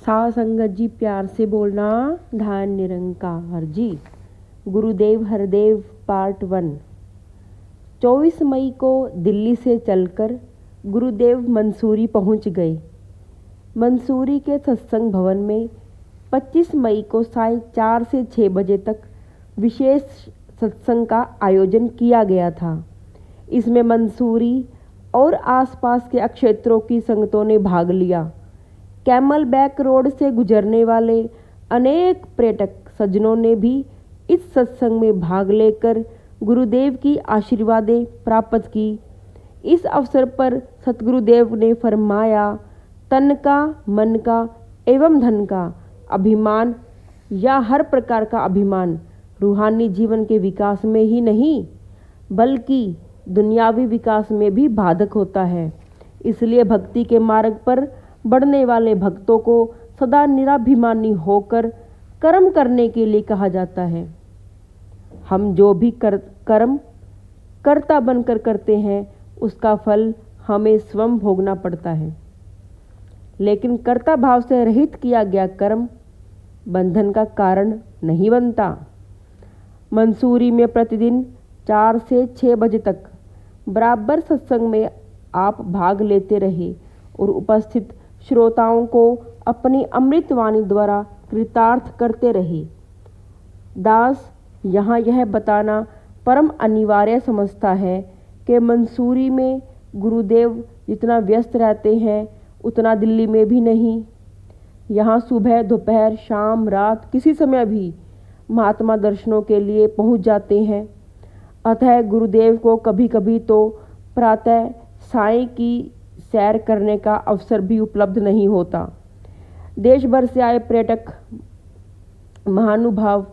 साध संगत जी, प्यार से बोलना। ध्यान निरंकार जी। गुरुदेव हरदेव पार्ट 1। 24 मई को दिल्ली से चलकर गुरुदेव मंसूरी पहुंच गए। मंसूरी के सत्संग भवन में 25 मई को साय 4 से 6 बजे तक विशेष सत्संग का आयोजन किया गया था। इसमें मंसूरी और आसपास के क्षेत्रों की संगतों ने भाग लिया। कैमल बैक रोड से गुजरने वाले अनेक पर्यटक सज्जनों ने भी इस सत्संग में भाग लेकर गुरुदेव की आशीर्वादें प्राप्त की। इस अवसर पर सतगुरुदेव ने फरमाया, तन का, मन का एवं धन का अभिमान या हर प्रकार का अभिमान रूहानी जीवन के विकास में ही नहीं बल्कि दुनियावी विकास में भी बाधक होता है। इसलिए भक्ति के मार्ग पर बढ़ने वाले भक्तों को सदा निराभिमानी होकर कर्म करने के लिए कहा जाता है। हम जो भी कर्म कर्ता बनकर करते हैं उसका फल हमें स्वयं भोगना पड़ता है, लेकिन कर्ता भाव से रहित किया गया कर्म बंधन का कारण नहीं बनता। मंसूरी में प्रतिदिन 4 से 6 बजे तक बराबर सत्संग में आप भाग लेते रहे और उपस्थित श्रोताओं को अपनी अमृत वाणी द्वारा कृतार्थ करते रहे। दास यहाँ यह बताना परम अनिवार्य समझता है कि मंसूरी में गुरुदेव जितना व्यस्त रहते हैं उतना दिल्ली में भी नहीं। यहाँ सुबह, दोपहर, शाम, रात किसी समय भी महात्मा दर्शनों के लिए पहुँच जाते हैं। अतः गुरुदेव को कभी कभी तो प्रातः साय की सैर करने का अवसर भी उपलब्ध नहीं होता। देश भर से आए पर्यटक महानुभाव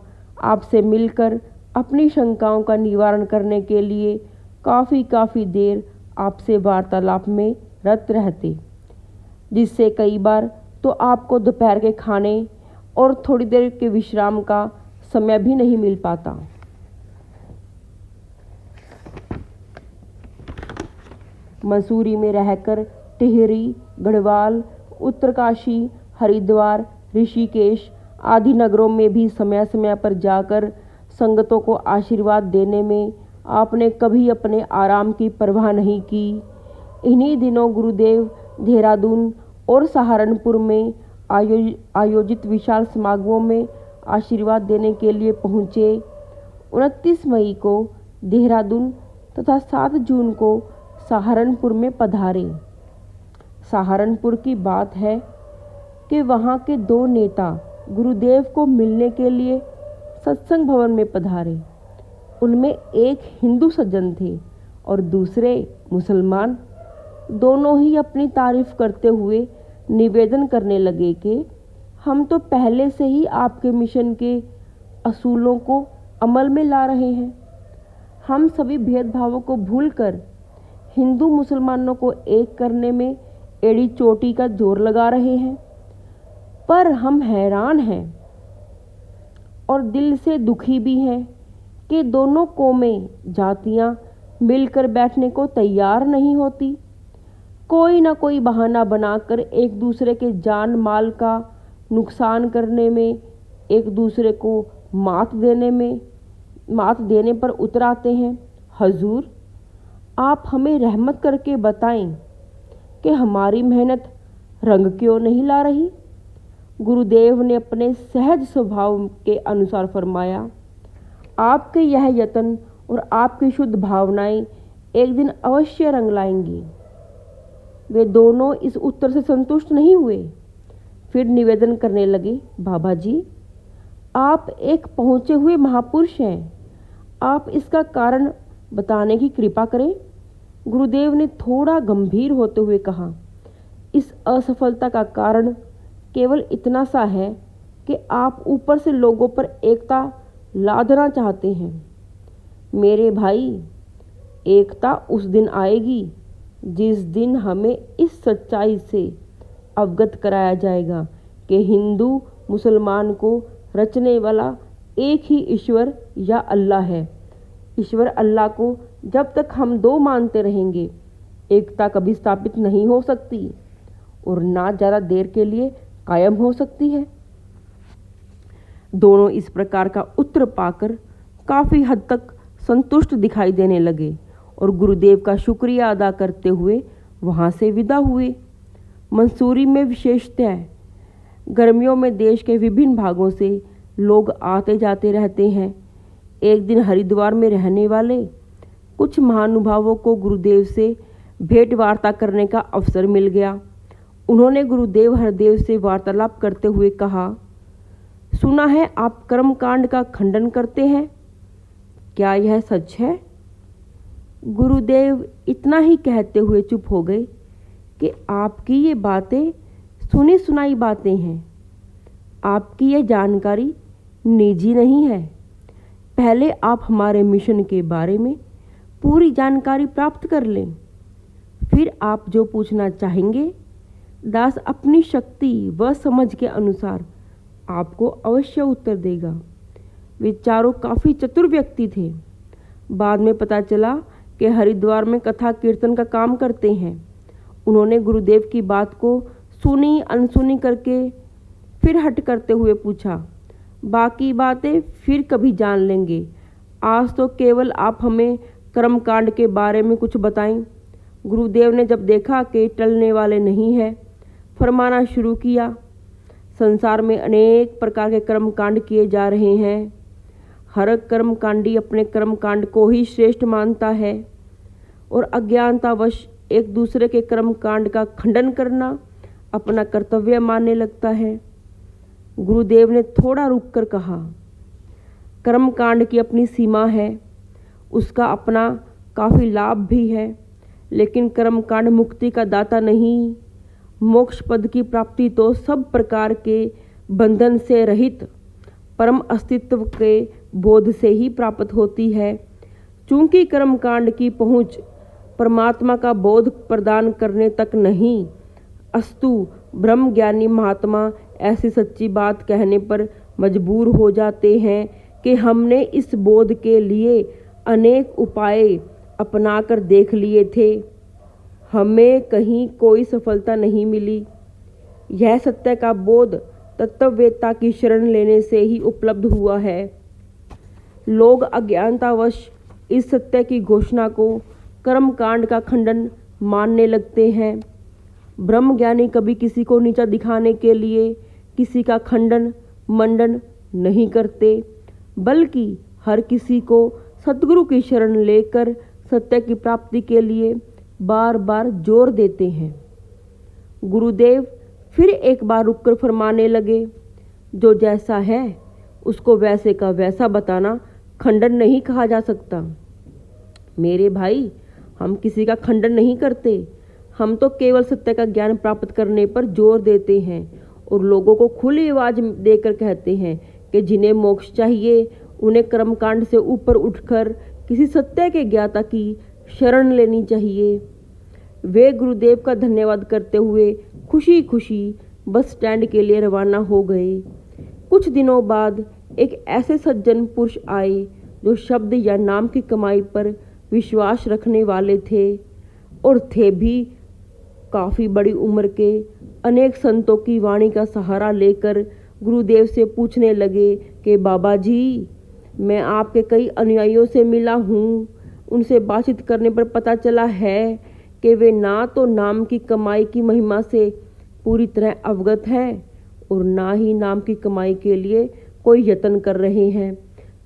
आपसे मिलकर अपनी शंकाओं का निवारण करने के लिए काफ़ी देर आपसे वार्तालाप में रत रहते, जिससे कई बार तो आपको दोपहर के खाने और थोड़ी देर के विश्राम का समय भी नहीं मिल पाता। मसूरी में रहकर टिहरी, गढ़वाल, उत्तरकाशी, हरिद्वार, ऋषिकेश आदि नगरों में भी समय समय पर जाकर संगतों को आशीर्वाद देने में आपने कभी अपने आराम की परवाह नहीं की। इन्हीं दिनों गुरुदेव देहरादून और सहारनपुर में आयोजित विशाल समागमों में आशीर्वाद देने के लिए पहुँचे। 29 मई को देहरादून तथा 7 जून को सहारनपुर में पधारे। सहारनपुर की बात है कि वहाँ के 2 नेता गुरुदेव को मिलने के लिए सत्संग भवन में पधारे। उनमें एक हिंदू सज्जन थे और दूसरे मुसलमान। दोनों ही अपनी तारीफ करते हुए निवेदन करने लगे कि हम तो पहले से ही आपके मिशन के असूलों को अमल में ला रहे हैं। हम सभी भेदभावों को भूलकर हिंदू मुसलमानों को एक करने में एड़ी चोटी का जोर लगा रहे हैं। पर हम हैरान हैं और दिल से दुखी भी हैं कि दोनों कौमें, जातियां मिलकर बैठने को तैयार नहीं होती। कोई ना कोई बहाना बनाकर एक दूसरे के जान माल का नुकसान करने में, एक दूसरे को मात देने पर उतर आते हैं। हजूर, आप हमें रहमत करके बताएं कि हमारी मेहनत रंग क्यों नहीं ला रही। गुरुदेव ने अपने सहज स्वभाव के अनुसार फरमाया, आपके यह यत्न और आपकी शुद्ध भावनाएं एक दिन अवश्य रंग लाएंगी। वे दोनों इस उत्तर से संतुष्ट नहीं हुए। फिर निवेदन करने लगे, बाबा जी, आप एक पहुँचे हुए महापुरुष हैं, आप इसका कारण बताने की कृपा करें। गुरुदेव ने थोड़ा गंभीर होते हुए कहा, इस असफलता का कारण केवल इतना सा है कि आप ऊपर से लोगों पर एकता लादना चाहते हैं। मेरे भाई, एकता उस दिन आएगी जिस दिन हमें इस सच्चाई से अवगत कराया जाएगा कि हिंदू मुसलमान को रचने वाला एक ही ईश्वर या अल्लाह है। ईश्वर अल्लाह को जब तक हम 2 मानते रहेंगे, एकता कभी स्थापित नहीं हो सकती और ना ज़्यादा देर के लिए कायम हो सकती है। दोनों इस प्रकार का उत्तर पाकर काफ़ी हद तक संतुष्ट दिखाई देने लगे और गुरुदेव का शुक्रिया अदा करते हुए वहाँ से विदा हुए। मंसूरी में विशेषतः गर्मियों में देश के विभिन्न भागों से लोग आते जाते रहते हैं। एक दिन हरिद्वार में रहने वाले कुछ महानुभावों को गुरुदेव से भेंट वार्ता करने का अवसर मिल गया। उन्होंने गुरुदेव हरदेव से वार्तालाप करते हुए कहा, सुना है आप कर्मकांड का खंडन करते हैं, क्या यह सच है? गुरुदेव इतना ही कहते हुए चुप हो गए कि आपकी ये बातें सुनी सुनाई बातें हैं, आपकी ये जानकारी निजी नहीं है। पहले आप हमारे मिशन के बारे में पूरी जानकारी प्राप्त कर लें, फिर आप जो पूछना चाहेंगे दास अपनी शक्ति व समझ के अनुसार आपको अवश्य उत्तर देगा। वे चारों काफ़ी चतुर व्यक्ति थे। बाद में पता चला कि हरिद्वार में कथा कीर्तन का काम करते हैं। उन्होंने गुरुदेव की बात को सुनी अनसुनी करके फिर हट करते हुए पूछा, बाकी बातें फिर कभी जान लेंगे, आज तो केवल आप हमें कर्मकांड के बारे में कुछ बताएं। गुरुदेव ने जब देखा कि टलने वाले नहीं है, फरमाना शुरू किया, संसार में अनेक प्रकार के कर्मकांड किए जा रहे हैं। हर कर्मकांडी अपने कर्मकांड को ही श्रेष्ठ मानता है और अज्ञानतावश एक दूसरे के कर्मकांड का खंडन करना अपना कर्तव्य मानने लगता है। गुरुदेव ने थोड़ा रुककर कहा, कर्मकांड की अपनी सीमा है, उसका अपना काफ़ी लाभ भी है, लेकिन कर्मकांड मुक्ति का दाता नहीं। मोक्ष पद की प्राप्ति तो सब प्रकार के बंधन से रहित परम अस्तित्व के बोध से ही प्राप्त होती है। चूंकि कर्मकांड की पहुँच परमात्मा का बोध प्रदान करने तक नहीं, अस्तु ब्रह्म ज्ञानी महात्मा ऐसी सच्ची बात कहने पर मजबूर हो जाते हैं कि हमने इस बोध के लिए अनेक उपाय अपनाकर देख लिए थे, हमें कहीं कोई सफलता नहीं मिली। यह सत्य का बोध तत्ववेत्ता की शरण लेने से ही उपलब्ध हुआ है। लोग अज्ञानतावश इस सत्य की घोषणा को कर्मकांड का खंडन मानने लगते हैं। ब्रह्मज्ञानी कभी किसी को नीचा दिखाने के लिए किसी का खंडन मंडन नहीं करते, बल्कि हर किसी को सद्गुरु की शरण लेकर सत्य की प्राप्ति के लिए बार बार जोर देते हैं। गुरुदेव फिर एक बार रुककर फरमाने लगे, जो जैसा है उसको वैसे का वैसा बताना खंडन नहीं कहा जा सकता। मेरे भाई, हम किसी का खंडन नहीं करते, हम तो केवल सत्य का ज्ञान प्राप्त करने पर जोर देते हैं और लोगों को खुली आवाज देकर कहते हैं कि जिन्हें मोक्ष चाहिए उन्हें कर्मकांड से ऊपर उठकर किसी सत्य के ज्ञाता की शरण लेनी चाहिए। वे गुरुदेव का धन्यवाद करते हुए खुशी खुशी बस स्टैंड के लिए रवाना हो गए। कुछ दिनों बाद एक ऐसे सज्जन पुरुष आए जो शब्द या नाम की कमाई पर विश्वास रखने वाले थे और थे भी काफ़ी बड़ी उम्र के। अनेक संतों की वाणी का सहारा लेकर गुरुदेव से पूछने लगे कि बाबा जी, मैं आपके कई अनुयायियों से मिला हूँ। उनसे बातचीत करने पर पता चला है कि वे ना तो नाम की कमाई की महिमा से पूरी तरह अवगत हैं और ना ही नाम की कमाई के लिए कोई यत्न कर रहे हैं।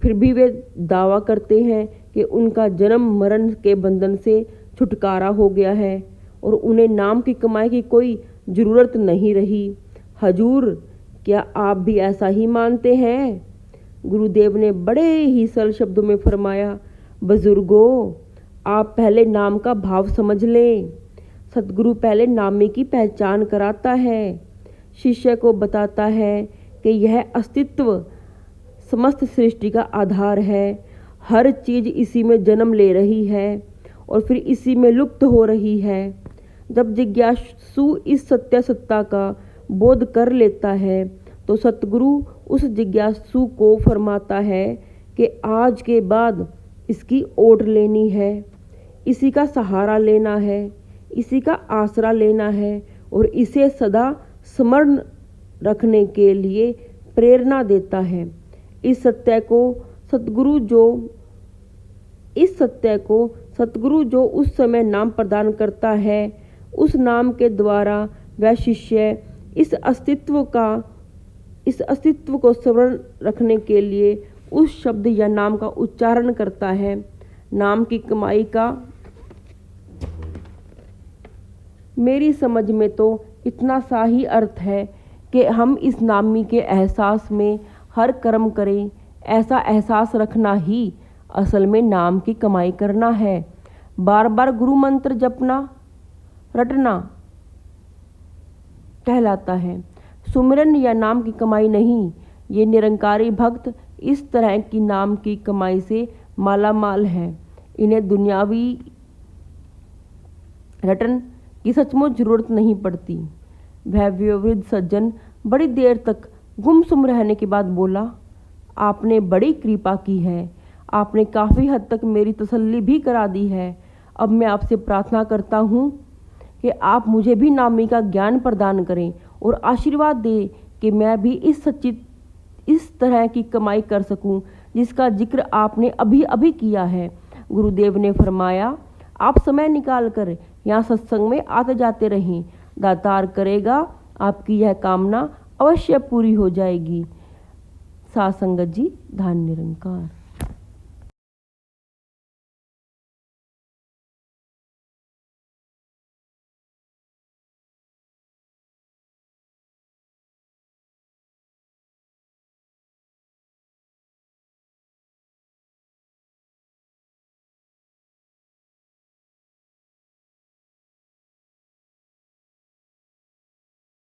फिर भी वे दावा करते हैं कि उनका जन्म मरण के बंधन से छुटकारा हो गया है और उन्हें नाम की कमाई की कोई ज़रूरत नहीं रही। हजूर, क्या आप भी ऐसा ही मानते हैं? गुरुदेव ने बड़े ही सरल शब्दों में फरमाया, बुजुर्गों, आप पहले नाम का भाव समझ लें। सतगुरु पहले नामी की पहचान कराता है, शिष्य को बताता है कि यह अस्तित्व समस्त सृष्टि का आधार है, हर चीज़ इसी में जन्म ले रही है और फिर इसी में लुप्त हो रही है। जब जिज्ञासु इस सत्य सत्ता का बोध कर लेता है तो सतगुरु उस जिज्ञासु को फरमाता है कि आज के बाद इसकी ओट लेनी है, इसी का सहारा लेना है, इसी का आसरा लेना है और इसे सदा स्मरण रखने के लिए प्रेरणा देता है। इस सत्य को सतगुरु जो उस समय नाम प्रदान करता है, उस नाम के द्वारा वह शिष्य इस अस्तित्व को स्मरण रखने के लिए उस शब्द या नाम का उच्चारण करता है। नाम की कमाई का मेरी समझ में तो इतना सा ही अर्थ है कि हम इस नामी के एहसास में हर कर्म करें। ऐसा एहसास रखना ही असल में नाम की कमाई करना है। बार बार गुरु मंत्र जपना रटना कहलाता है, सुमिरन या नाम की कमाई नहीं। ये निरंकारी भक्त इस तरह की नाम की कमाई से माला माल है। इन्हें दुनियावी रटन की सचमुच जरूरत नहीं पड़ती। वह वयोवृद्ध सज्जन बड़ी देर तक गुमसुम रहने के बाद बोला, आपने बड़ी कृपा की है। आपने काफ़ी हद तक मेरी तसल्ली भी करा दी है। अब मैं आपसे प्रार्थना करता हूँ कि आप मुझे भी नामी का ज्ञान प्रदान करें और आशीर्वाद दें कि मैं भी इस तरह की कमाई कर सकूं जिसका जिक्र आपने अभी अभी किया है। गुरुदेव ने फरमाया, आप समय निकाल कर यहाँ सत्संग में आते जाते रहें। दातार करेगा आपकी यह कामना अवश्य पूरी हो जाएगी। साथ संगत जी, धन निरंकार।